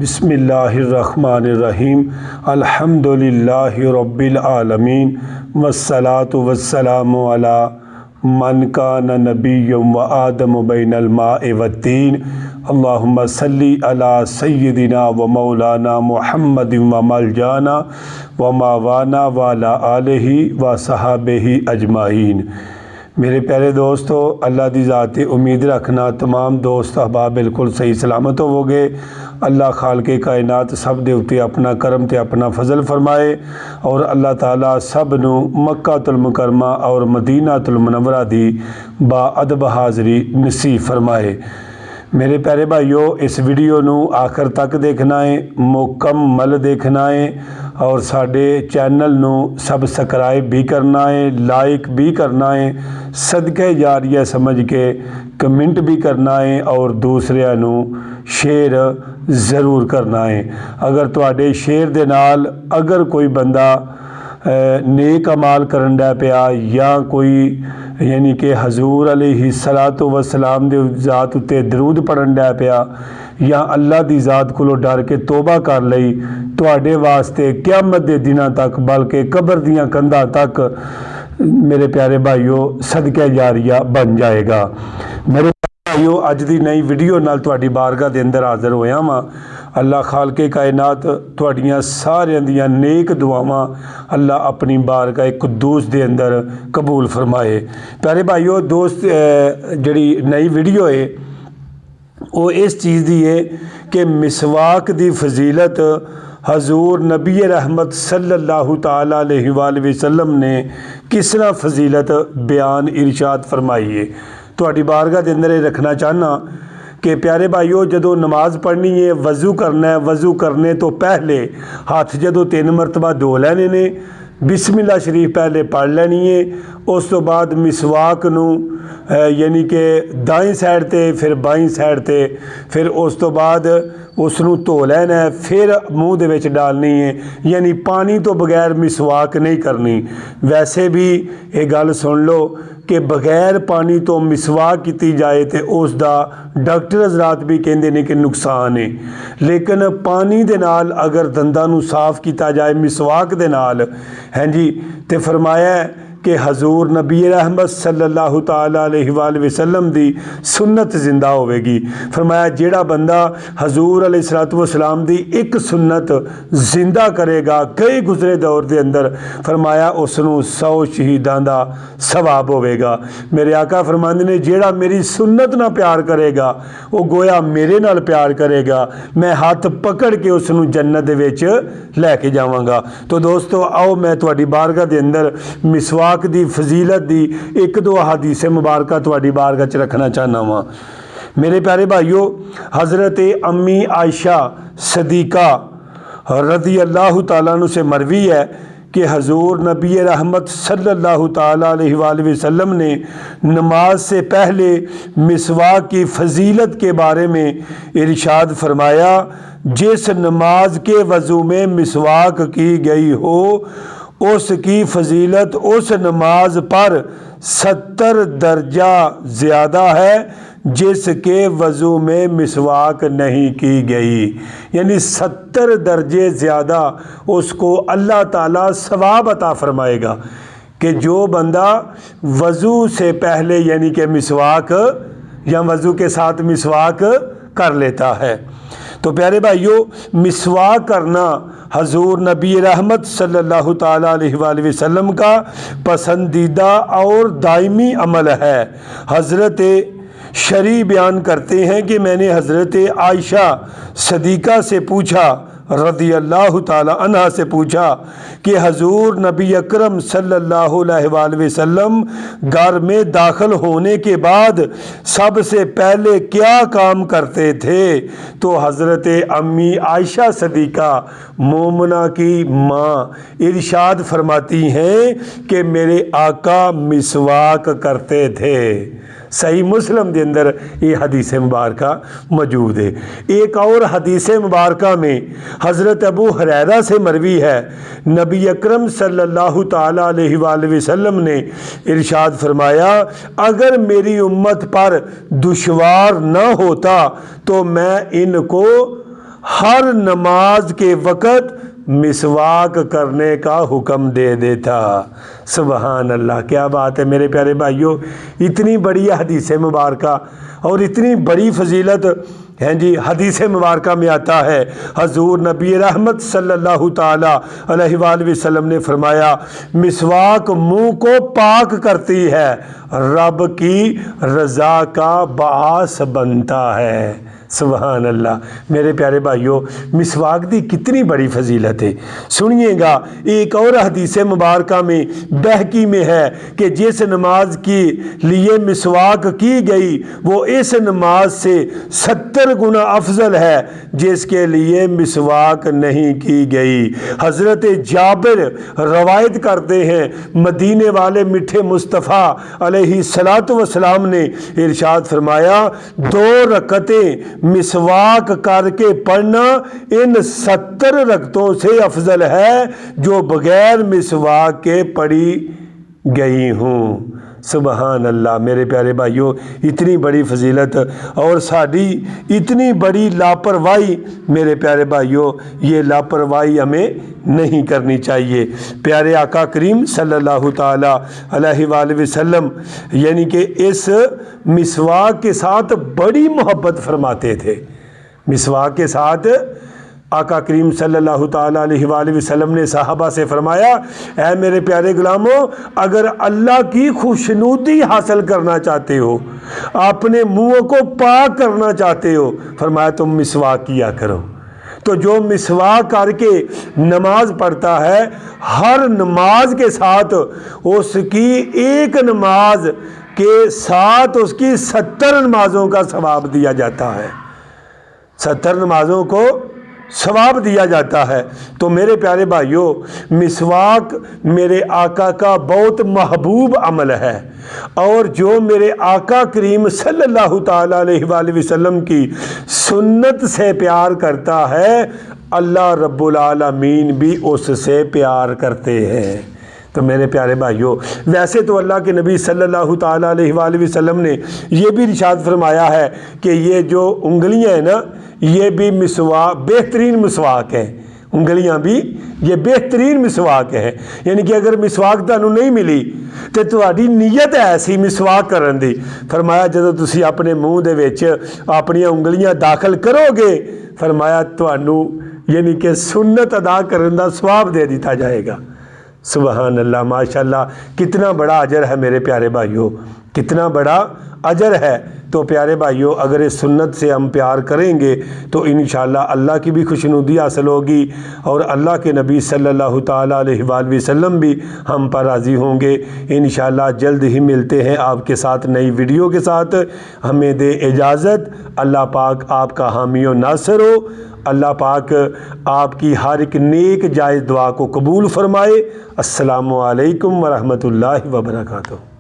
بسم اللہ الرحمن الرحیم الحمدللہ رب العالمین والصلاة والسلام علی من کان نبی و آدم بین الماء والتین اللہم صلی علی سیدنا و مولانا محمد و ملجانا و ماوانا وعلی آلہ و صحابہ اجمعین۔ میرے پیارے دوستو، اللہ دی ذات امید رکھنا تمام دوست احباب بالکل صحیح سلامت ہو گئے۔ اللہ خالق کائنات سب دے اتے اپنا کرم تے اپنا فضل فرمائے اور اللہ تعالیٰ سب نو مکہ المکرمہ اور مدینہ المنورہ دی با ادب حاضری نصیب فرمائے۔ میرے پیارے بھائیو، اس ویڈیو نو آخر تک دیکھنا ہے، مکمل دیکھنا ہے اور ساڈے چینل نو سبسکرائب بھی کرنا ہے، لائک بھی کرنا ہے، صدقہ جاریہ سمجھ کے کمنٹ بھی کرنا ہے اور دوسرے نو شیئر ضرور کرنا ہے۔ اگر تواڈے شیئر دے نال اگر کوئی بندہ نیک عمال کرن ڈے پیا یا کوئی یعنی کہ حضور علیہ الصلاۃ والسلام دے ذات اتے درود پڑھن ڈے پیا یا اللہ دی ذات کولو ڈر کے توبہ کر لئی، تواڈے واسطے قیامت دے دناں تک بلکہ قبر دیاں کندھاں تک میرے پیارے بھائیو صدقہ جاریہ بن جائے گا۔ میرے بھائیو، اج دی نئی ویڈیو نال تواڈی بارگاہ دے اندر حاضر ہویا ہاں۔ اللہ خالق کائنات تواڈیاں ساریاں دیاں نیک دعاواں اللہ اپنی بارگاہ قدوس دے اندر قبول فرمائے۔ پیارے بھائیو، دوست جڑی نئی ویڈیو ہے وہ اس چیز دی ہے کہ مسواک دی فضیلت حضور نبی رحمت صلی اللہ تعالیٰ علیہ وآلہ وسلم نے کس طرح فضیلت بیان ارشاد فرمائی ہے۔ تواڈی بارگاہ دے اندر رکھنا چاہنا کہ پیارے بھائیو، جدو نماز پڑھنی ہے، وضو کرنا ہے، وضو کرنے تو پہلے ہاتھ جدو 3 مرتبہ دھو لینے نے، بسم اللہ شریف پہلے پڑھ لینی ہے، اس تو بعد مسواک نو یعنی کہ دائیں سائڈ تے پھر بائیں سائڈ تے پھر اس تو بعد اس نو دھو لینا ہے، پھر منہ دے وچ ڈالنی ہے، یعنی پانی تو بغیر مسواک نہیں کرنی۔ ویسے بھی یہ گل سن لو کہ بغیر پانی تو مسواک کیتی جائے تے اس دا ڈاکٹر حضرات بھی کہندے نے کہ نقصان ہے، لیکن پانی دے نال اگر دنداں نو صاف کیتا جائے مسواک دے نال جی تے فرمایا ہے کہ حضور نبی رحمت صلی اللہ تعالیٰ علیہ وآلہ وسلم دی سنت زندہ ہوئے گی۔ فرمایا جیڑا بندہ حضور علیہ السلام دی ایک سنت زندہ کرے گا کئی گزرے دور دے اندر، فرمایا اس نو 100 شہیدان دا ثواب ہوئے گا۔ میرے آقا فرماندے نے جیڑا میری سنت نہ پیار کرے گا وہ گویا میرے نال پیار کرے گا، میں ہاتھ پکڑ کے اس نو جنت دے وچ لے کے جاواں گا۔ تو دوستو آؤ میں تواڈی بارگاہ دے اندر مسواک دی فضیلت دی ایک دو حدیث مبارکہ تواڈی بارگاہ چ رکھنا چاہنا وا۔ میرے پیارے بھائیو، حضرت امی عائشہ صدیقہ رضی اللہ تعالیٰ عنہ سے مروی ہے کہ حضور نبی رحمت صلی اللہ تعالیٰ علیہ وآلہ وسلم نے نماز سے پہلے مسواک کی فضیلت کے بارے میں ارشاد فرمایا، جس نماز کے وضو میں مسواک کی گئی ہو اس کی فضیلت اس نماز پر 70 درجہ زیادہ ہے جس کے وضو میں مسواک نہیں کی گئی، یعنی 70 درجے زیادہ اس کو اللہ تعالیٰ ثواب عطا فرمائے گا کہ جو بندہ وضو سے پہلے یعنی کہ مسواک یا وضو کے ساتھ مسواک کر لیتا ہے۔ تو پیارے بھائیو، مسواک کرنا حضور نبی رحمت صلی اللہ تعالیٰ علیہ وآلہ وسلم کا پسندیدہ اور دائمی عمل ہے۔ حضرت شریع بیان کرتے ہیں کہ میں نے حضرت عائشہ صدیقہ سے پوچھا، رضی اللہ تعالیٰ عنہ سے پوچھا کہ حضور نبی اکرم صلی اللہ علیہ وآلہ وسلم گھر میں داخل ہونے کے بعد سب سے پہلے کیا کام کرتے تھے؟ تو حضرت امی عائشہ صدیقہ مومنہ کی ماں ارشاد فرماتی ہیں کہ میرے آقا مسواک کرتے تھے۔ صحیح مسلم دے اندر یہ حدیث مبارکہ موجود ہے۔ ایک اور حدیث مبارکہ میں حضرت ابو ہریرہ سے مروی ہے، نبی اکرم صلی اللہ تعالیٰ علیہ وآلہ وسلم نے ارشاد فرمایا، اگر میری امت پر دشوار نہ ہوتا تو میں ان کو ہر نماز کے وقت مسواک کرنے کا حکم دے دیتا۔ سبحان اللہ، کیا بات ہے میرے پیارے بھائیوں، اتنی بڑی حدیث مبارکہ اور اتنی بڑی فضیلت ہیں جی حدیث مبارکہ میں آتا ہے۔ حضور نبی رحمت صلی اللہ تعالی علیہ وآلہ وسلم نے فرمایا، مسواک منہ کو پاک کرتی ہے، رب کی رضا کا باعث بنتا ہے۔ سبحان اللہ، میرے پیارے بھائیوں، مسواک دی کتنی بڑی فضیلت ہے۔ سنیے گا، ایک اور حدیث مبارکہ میں بہقی میں ہے کہ جس نماز کے لیے مسواک کی گئی وہ اس نماز سے 70 گنا افضل ہے جس کے لیے مسواک نہیں کی گئی۔ حضرت جابر روایت کرتے ہیں، مدینے والے میٹھے مصطفیٰ علیہ الصلاۃ والسلام نے ارشاد فرمایا، 2 رکعتیں مسواک کر کے پڑھنا ان 70 رکعتوں سے افضل ہے جو بغیر مسواک کے پڑھی گئی ہوں۔ سبحان اللہ، میرے پیارے بھائیوں، اتنی بڑی فضیلت اور ساری اتنی بڑی لاپرواہی، میرے پیارے بھائیوں، یہ لاپرواہی ہمیں نہیں کرنی چاہیے۔ پیارے آقا کریم صلی اللہ تعالی علیہ وآلہ وسلم یعنی کہ اس مسواک کے ساتھ بڑی محبت فرماتے تھے۔ مسواک کے ساتھ آقا کریم صلی اللہ تعالیٰ علیہ وآلہ وسلم نے صحابہ سے فرمایا، اے میرے پیارے غلاموں، اگر اللہ کی خوشنودی حاصل کرنا چاہتے ہو، اپنے منہ کو پاک کرنا چاہتے ہو، فرمایا تم مسواک کیا کرو۔ تو جو مسواک کر کے نماز پڑھتا ہے، ہر نماز کے ساتھ اس کی ایک نماز کے ساتھ اس کی 70 نمازوں کا ثواب دیا جاتا ہے۔ 70 نمازوں کو ثواب دیا جاتا ہے۔ تو میرے پیارے بھائیوں، مسواک میرے آقا کا بہت محبوب عمل ہے، اور جو میرے آقا کریم صلی اللہ تعالیٰ علیہ وآلہ وسلم کی سنت سے پیار کرتا ہے، اللہ رب العالمین بھی اس سے پیار کرتے ہیں۔ تو میرے پیارے بھائیوں، ویسے تو اللہ کے نبی صلی اللہ تعالیٰ علیہ وآلہ وسلم نے یہ بھی ارشاد فرمایا ہے کہ یہ جو انگلیاں ہیں نا، یہ بھی مسواک، بہترین مسواک ہے۔ انگلیاں بھی یہ بہترین مسواک ہے، یعنی کہ اگر مسواک تانوں نہیں ملی تو تہاڈی نیت ہے ایسی مسواک کرن دی۔ فرمایا جدوں تسی اپنے منہ دے وچ اپنی انگلیاں داخل کرو گے، فرمایا تانوں یعنی کہ سنت ادا کرن دا ثواب دے دیتا جائے گا۔ سبحان اللہ، ماشاءاللہ، کتنا بڑا اجر ہے میرے پیارے بھائیوں، کتنا بڑا اجر ہے۔ تو پیارے بھائیوں، اگر اس سنت سے ہم پیار کریں گے تو انشاءاللہ اللہ کی بھی خوشنودی حاصل ہوگی، اور اللہ کے نبی صلی اللہ تعالیٰ علیہ وآلہ وسلم بھی ہم پر راضی ہوں گے۔ انشاءاللہ جلد ہی ملتے ہیں آپ کے ساتھ نئی ویڈیو کے ساتھ۔ ہمیں دے اجازت، اللہ پاک آپ کا حامی و ناصر ہو۔ اللہ پاک آپ کی ہر ایک نیک جائز دعا کو قبول فرمائے۔ السلام علیکم ورحمۃ اللہ وبرکاتہ۔